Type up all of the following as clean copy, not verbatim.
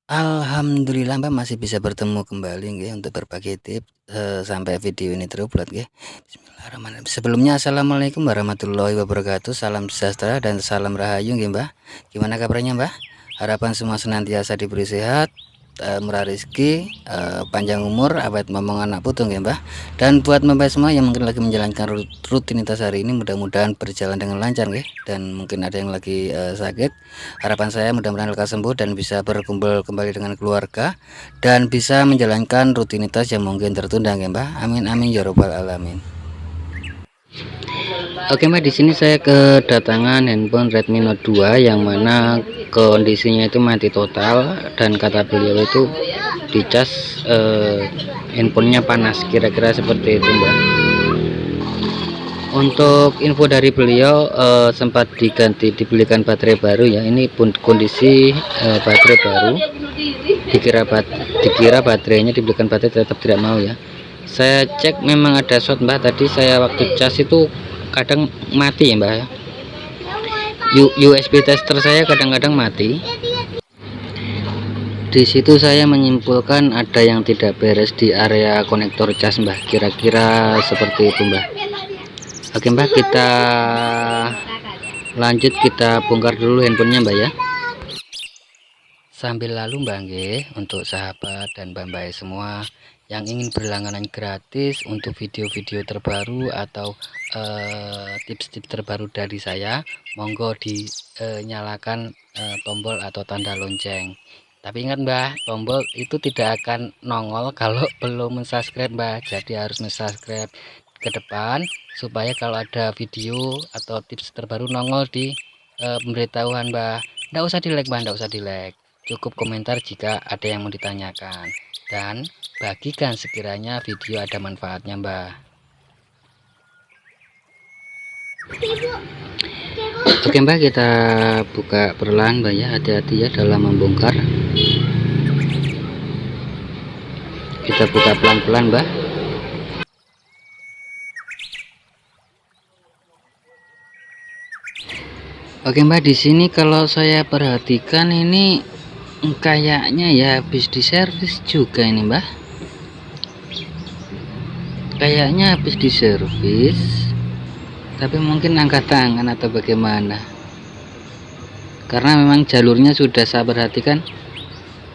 Alhamdulillah Mbak masih bisa bertemu kembali nggih untuk berbagi tips, sampai video ini terupload nggih. Bismillahirrahmanirrahim. Sebelumnya assalamualaikum warahmatullahi wabarakatuh, salam sejahtera dan salam rahayu nggih Mbah. Gimana kabarnya Mbah? Harapan semua senantiasa diberi sehat, murah rezeki, panjang umur, awet momong anak putu nggih Mbah. Dan buat Mbak semua yang mungkin lagi menjalankan rutinitas hari ini mudah-mudahan berjalan dengan lancar nggih, dan mungkin ada yang lagi sakit. Harapan saya mudah-mudahan lekas sembuh dan bisa berkumpul kembali dengan keluarga dan bisa menjalankan rutinitas yang mungkin tertunda ya Mbak. Amin amin ya robbal alamin. Oke Mbak, di sini saya kedatangan handphone Redmi Note 2 yang mana kondisinya itu mati total dan kata beliau itu dicas handphonenya panas, kira-kira seperti itu Mbak. Untuk info dari beliau, sempat dibelikan baterai baru ya. Ini pun kondisi baterai baru. Dikira baterainya dibelikan baterai, tetap tidak mau ya. Saya cek memang ada short Mbak. Tadi saya waktu cas itu kadang mati ya Mbak ya. USB tester saya kadang-kadang mati. Di situ saya menyimpulkan ada yang tidak beres di area konektor cas Mbak. Kira-kira seperti itu Mbak. Oke Mbak, kita lanjut, kita bongkar dulu handphonenya Mbak ya. Sambil lalu Mbak nggih, untuk sahabat dan mbak-mbak semua yang ingin berlangganan gratis untuk video-video terbaru atau tips-tips terbaru dari saya, monggo dinyalakan tombol atau tanda lonceng. Tapi ingat Mbak, tombol itu tidak akan nongol kalau belum mensubscribe Mbak. Jadi harus mensubscribe ke depan supaya kalau ada video atau tips terbaru nongol di pemberitahuan Mbak. Nggak usah di like Mbak, nggak usah di like, cukup komentar jika ada yang mau ditanyakan, dan bagikan sekiranya video ada manfaatnya Mbak. Oke Mbak, kita buka perlahan Mbak ya, hati-hati ya dalam membongkar. Kita buka pelan-pelan Mbak. Oke Mbak, di sini kalau saya perhatikan ini kayaknya ya habis diservis juga ini Mbak. Kayaknya habis diservis, tapi mungkin angkat tangan atau bagaimana, karena memang jalurnya sudah saya perhatikan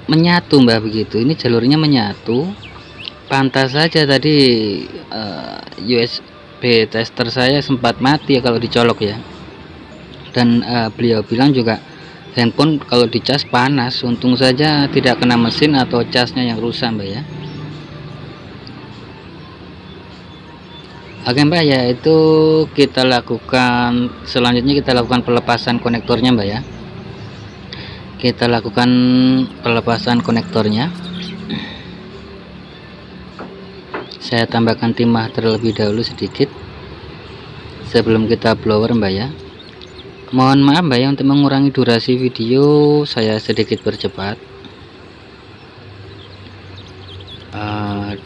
menyatu Mbak, begitu. Ini jalurnya menyatu. Pantas saja tadi USB tester saya sempat mati ya kalau dicolok ya. Dan beliau bilang juga handphone kalau dicas panas. Untung saja tidak kena mesin atau casnya yang rusak Mbak ya. Oke Mbak, yaitu kita lakukan selanjutnya, kita lakukan pelepasan konektornya Mbak ya. Kita lakukan pelepasan konektornya. Saya tambahkan timah terlebih dahulu sedikit sebelum kita blower Mbak ya. Mohon maaf Mbak ya, untuk mengurangi durasi video saya sedikit bercepat.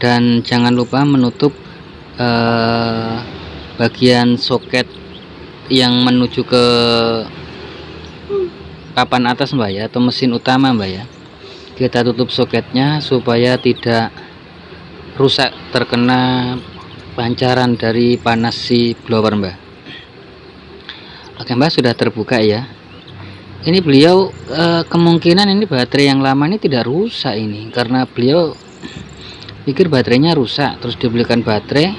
Dan jangan lupa menutup bagian soket yang menuju ke papan atas Mbak ya, atau mesin utama Mbak ya. Kita tutup soketnya supaya tidak rusak terkena pancaran dari panas si blower Mbak. Oke Mbak, sudah terbuka ya. Ini beliau kemungkinan ini baterai yang lama ini tidak rusak ini, karena beliau pikir baterainya rusak terus dibelikan baterai,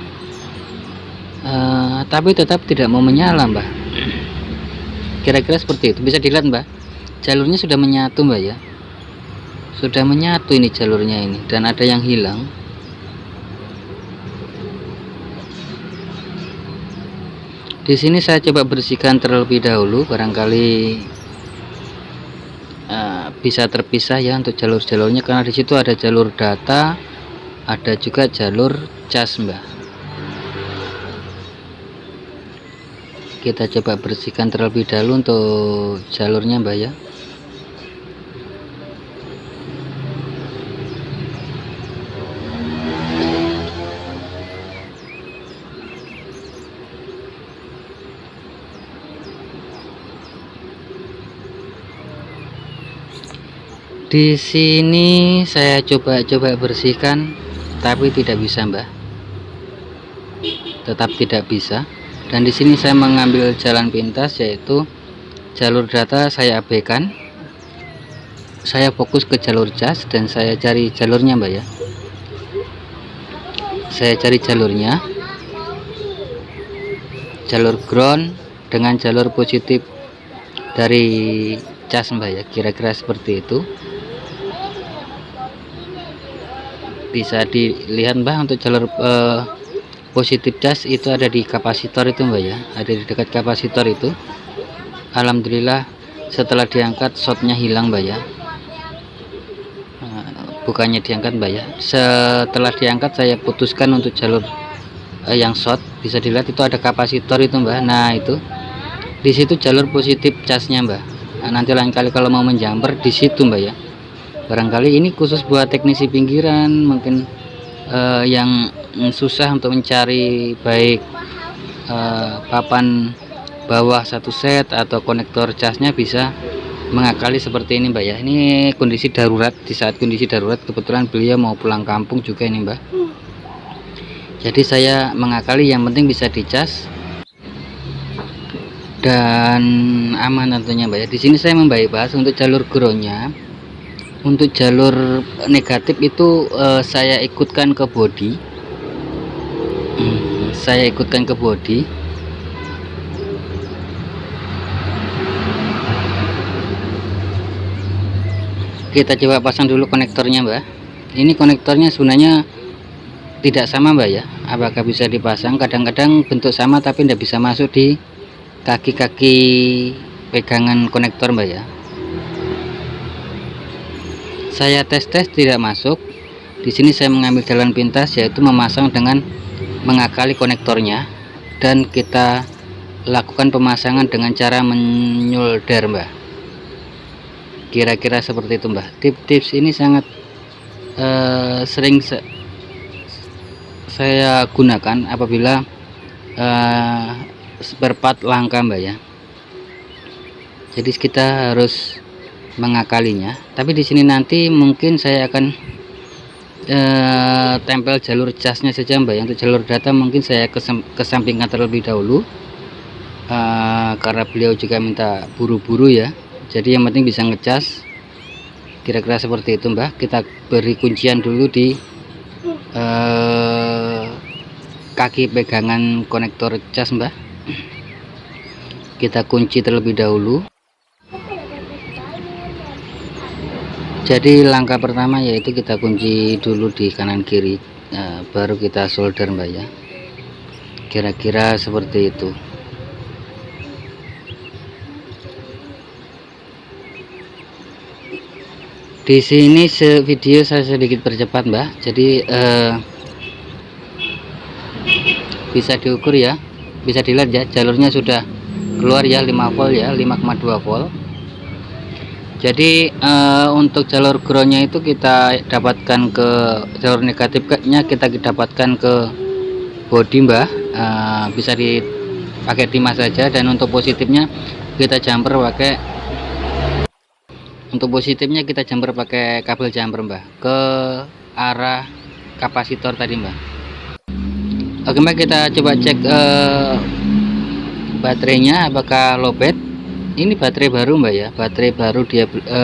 tapi tetap tidak mau menyala Mbak. Kira-kira seperti itu. Bisa dilihat Mbak, jalurnya sudah menyatu Mbak ya, sudah menyatu ini jalurnya ini, dan ada yang hilang. Di sini saya coba bersihkan terlebih dahulu, barangkali bisa terpisah ya untuk jalur-jalurnya, karena di situ ada jalur data, ada juga jalur cas Mbak. Kita coba bersihkan terlebih dahulu untuk jalurnya Mbak ya. Di sini saya coba bersihkan, tapi tidak bisa, Mbak. Tetap tidak bisa. Dan di sini saya mengambil jalan pintas, yaitu jalur data saya abaikan. Saya fokus ke jalur cas dan saya cari jalurnya, Mbak ya. Saya cari jalurnya, jalur ground dengan jalur positif dari cas, Mbak ya. Kira-kira seperti itu. Bisa dilihat, Mbak, untuk jalur positif cas itu ada di kapasitor itu, Mbak ya. Ada di dekat kapasitor itu. Alhamdulillah setelah diangkat shotnya hilang, Mbak ya. Bukannya diangkat, Mbak ya, setelah diangkat saya putuskan untuk jalur yang short. Bisa dilihat itu ada kapasitor itu, Mbak. Nah itu di situ jalur positif casnya, Mbak. Nah, nanti lain kali kalau mau menjamper di situ, Mbak ya. Barangkali ini khusus buat teknisi pinggiran mungkin yang susah untuk mencari baik papan bawah satu set atau konektor casnya, bisa mengakali seperti ini, Mbak ya. Ini kondisi darurat, di saat kondisi darurat kebetulan beliau mau pulang kampung juga ini, Mbak. Jadi saya mengakali, yang penting bisa dicas dan aman tentunya, Mbak ya. Di sini saya membahas untuk jalur groundnya. Untuk jalur negatif itu saya ikutkan ke body. Saya ikutkan ke body. Kita coba pasang dulu konektornya, Mbak. Ini konektornya sebenarnya tidak sama, Mbak ya. Apakah bisa dipasang? Kadang-kadang bentuk sama tapi tidak bisa masuk di kaki-kaki pegangan konektor, Mbak ya. Saya tes tidak masuk. Di sini saya mengambil jalan pintas, yaitu memasang dengan mengakali konektornya, dan kita lakukan pemasangan dengan cara menyolder, Mbak. Kira-kira seperti itu, Mbak. Tips-tips ini sangat sering saya gunakan apabila spare part langka, Mbak ya. Jadi kita harus mengakalinya. Tapi di sini nanti mungkin saya akan tempel jalur casnya saja, Mbak. Untuk jalur data mungkin saya kesampingkan terlebih dahulu, karena beliau juga minta buru-buru ya. Jadi yang penting bisa ngecas. Kira-kira seperti itu, Mbak. Kita beri kuncian dulu di kaki pegangan konektor cas, Mbak. Kita kunci terlebih dahulu. Jadi langkah pertama yaitu kita kunci dulu di kanan kiri, baru kita solder, Mbak ya. Kira-kira seperti itu. Di sini video saya sedikit percepat, Mbak. Jadi bisa diukur ya, bisa dilihat ya, jalurnya sudah keluar ya, 5 volt ya, 5,2 volt. Jadi untuk jalur groundnya itu kita dapatkan ke jalur negatifnya, kita dapatkan ke body, Mbak. Bisa dipakai timah saja, dan untuk positifnya kita jumper pakai kabel jumper, Mbak, ke arah kapasitor tadi, Mbak. Oke, Mbak, kita coba cek baterainya apakah lowbat. Ini baterai baru, Mbak ya, baterai baru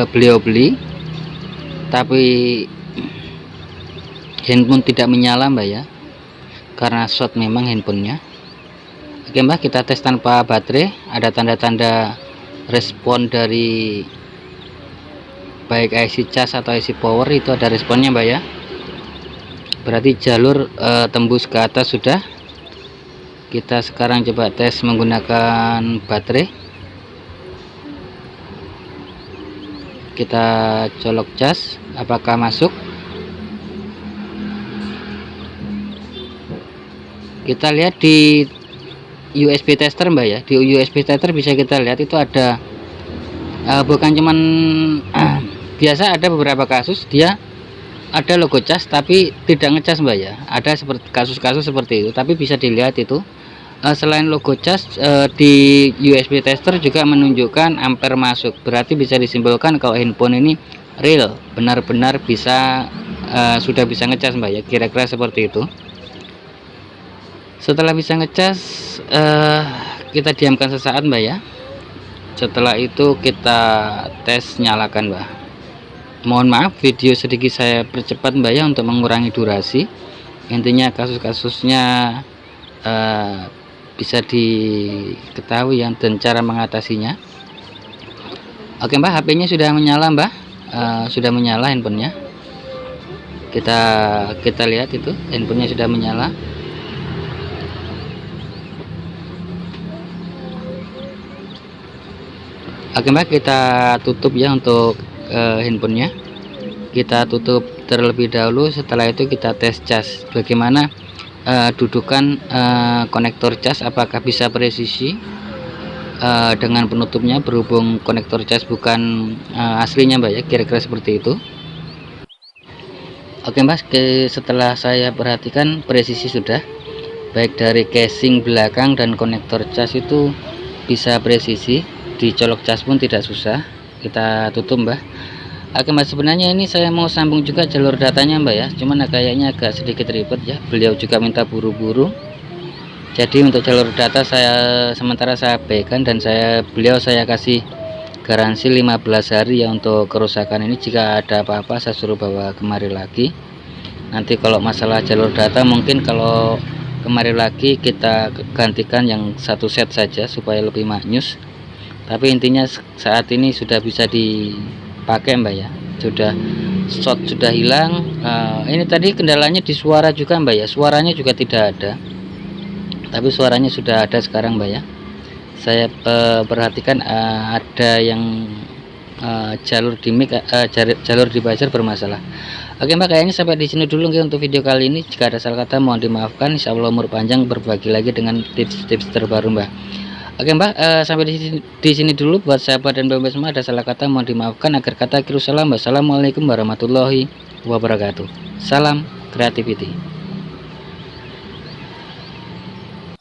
beliau beli, tapi handphone tidak menyala, Mbak ya, karena short memang handphonenya. Oke, Mbak, kita tes tanpa baterai. Ada tanda-tanda respon dari baik IC cas atau IC power, itu ada responnya, Mbak ya. Berarti jalur tembus ke atas sudah. Kita sekarang coba tes menggunakan baterai. Kita colok cas, apakah masuk. Kita lihat di USB tester, Mbak ya. Di USB tester bisa kita lihat itu ada bukan cuman biasa, ada beberapa kasus dia ada logo cas tapi tidak ngecas, Mbak ya. Ada seperti kasus-kasus seperti itu, tapi bisa dilihat itu selain logo cas di USB tester juga menunjukkan ampere masuk. Berarti bisa disimpulkan kalau handphone ini real, benar-benar bisa sudah bisa ngecas Mbak ya, kira-kira seperti itu. Setelah bisa ngecas, kita diamkan sesaat Mbak ya. Setelah itu kita tes nyalakan Mbak. Mohon maaf video sedikit saya percepat Mbak ya untuk mengurangi durasi. Intinya kasus-kasusnya bisa diketahui yang dan cara mengatasinya. Oke Mbak, HP-nya sudah menyala Mbak. Sudah menyala handphonenya. Kita lihat itu handphonenya sudah menyala. Oke Mbak, kita tutup ya untuk handphonenya. Kita tutup terlebih dahulu, setelah itu kita tes cas bagaimana dudukan konektor cas, apakah bisa presisi dengan penutupnya, berhubung konektor cas bukan aslinya Mbak ya, kira-kira seperti itu. Oke Mbak, setelah saya perhatikan presisi sudah, baik dari casing belakang dan konektor cas itu bisa presisi, dicolok cas pun tidak susah. Kita tutup Mbak. Oke Mbak, sebenarnya ini saya mau sambung juga jalur datanya Mbak ya, cuman kayaknya agak sedikit ribet ya, beliau juga minta buru-buru. Jadi untuk jalur data sementara saya abaikan, dan beliau saya kasih garansi 15 hari ya untuk kerusakan ini. Jika ada apa-apa saya suruh bawa kemari lagi. Nanti kalau masalah jalur data mungkin kalau kemari lagi kita gantikan yang satu set saja supaya lebih maknyus. Tapi intinya saat ini sudah bisa dipakai Mbak ya, sudah shot sudah hilang. Ini tadi kendalanya di suara juga Mbak ya, suaranya juga tidak ada, tapi suaranya sudah ada sekarang Mbak ya. Saya perhatikan ada yang jalur di mic, jalur di buzzer bermasalah. Oke Mbak, kayaknya sampai di sini dulu untuk video kali ini. Jika ada salah kata mohon dimaafkan. Insya Allah umur panjang berbagi lagi dengan tips-tips terbaru Mbak. Oke Mbak, sampai di sini dulu buat sahabat dan Mbak semua. Ada salah kata mohon dimaafkan. Akhir kata, salam. Wassalamualaikum warahmatullahi wabarakatuh. Salam creativity.